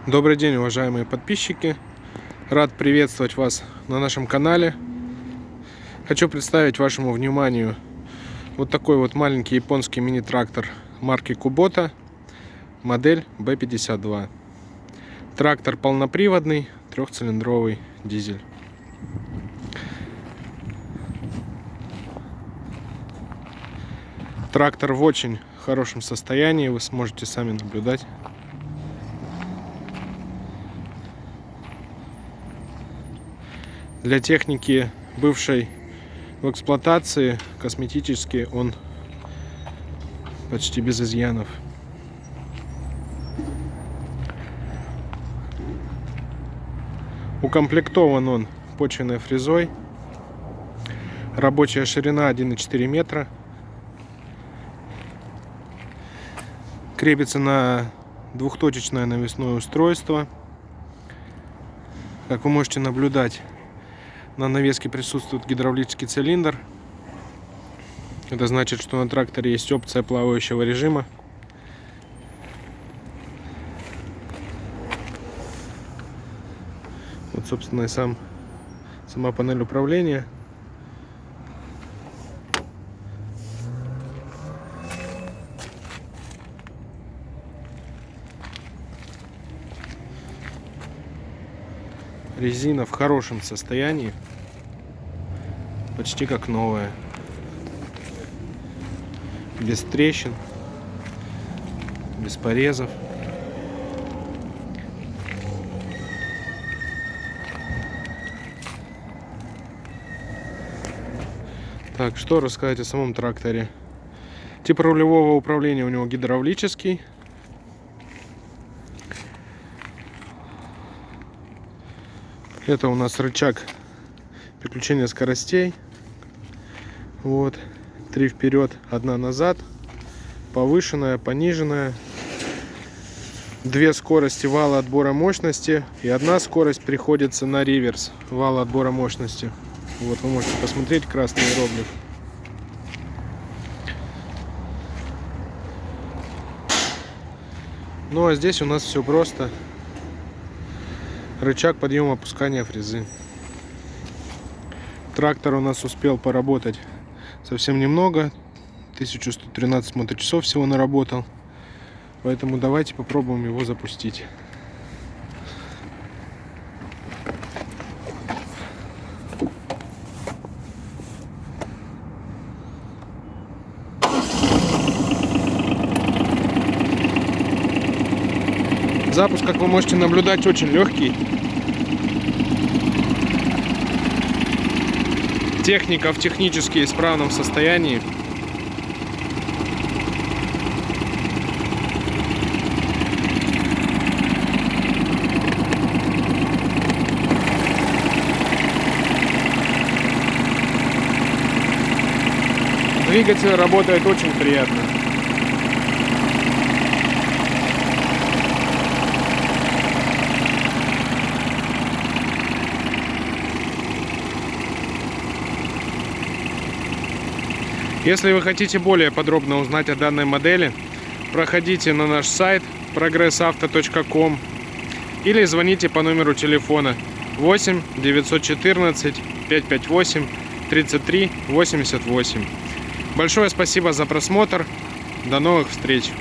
Добрый день, уважаемые подписчики! Рад приветствовать вас на нашем канале. Хочу представить вашему вниманию вот такой вот маленький японский мини-трактор марки Kubota, модель B52. Трактор полноприводный, трехцилиндровый дизель. Трактор в очень хорошем состоянии, вы сможете сами наблюдать. Для техники, бывшей в эксплуатации, косметически он почти без изъянов. Укомплектован он почвенной фрезой. Рабочая ширина 1,4 метра. Крепится на двухточечное навесное устройство. Как вы можете наблюдать, на навеске присутствует гидравлический цилиндр. Это значит, что на тракторе есть опция плавающего режима. Вот, собственно, и сама панель управления. Резина в хорошем состоянии, почти как новая, без трещин, без порезов. Так, что рассказать о самом тракторе? Тип рулевого управления у него гидравлический. Это у нас рычаг переключения скоростей. Вот. 3 вперед, 1 назад. Повышенная, пониженная. 2 скорости вала отбора мощности. И 1 скорость приходится на реверс вала отбора мощности. Вот вы можете посмотреть красный иероглиф. Ну а здесь у нас все просто. Рычаг подъема опускания фрезы. Трактор у нас успел поработать совсем немного. 1113 моточасов всего наработал. Поэтому давайте попробуем его запустить. Запуск, как вы можете наблюдать, очень легкий. Техника в технически исправном состоянии. Двигатель работает очень приятно. Если вы хотите более подробно узнать о данной модели, проходите на наш сайт progressauto.com или звоните по номеру телефона 8 914 558 33 88. Большое спасибо за просмотр. До новых встреч!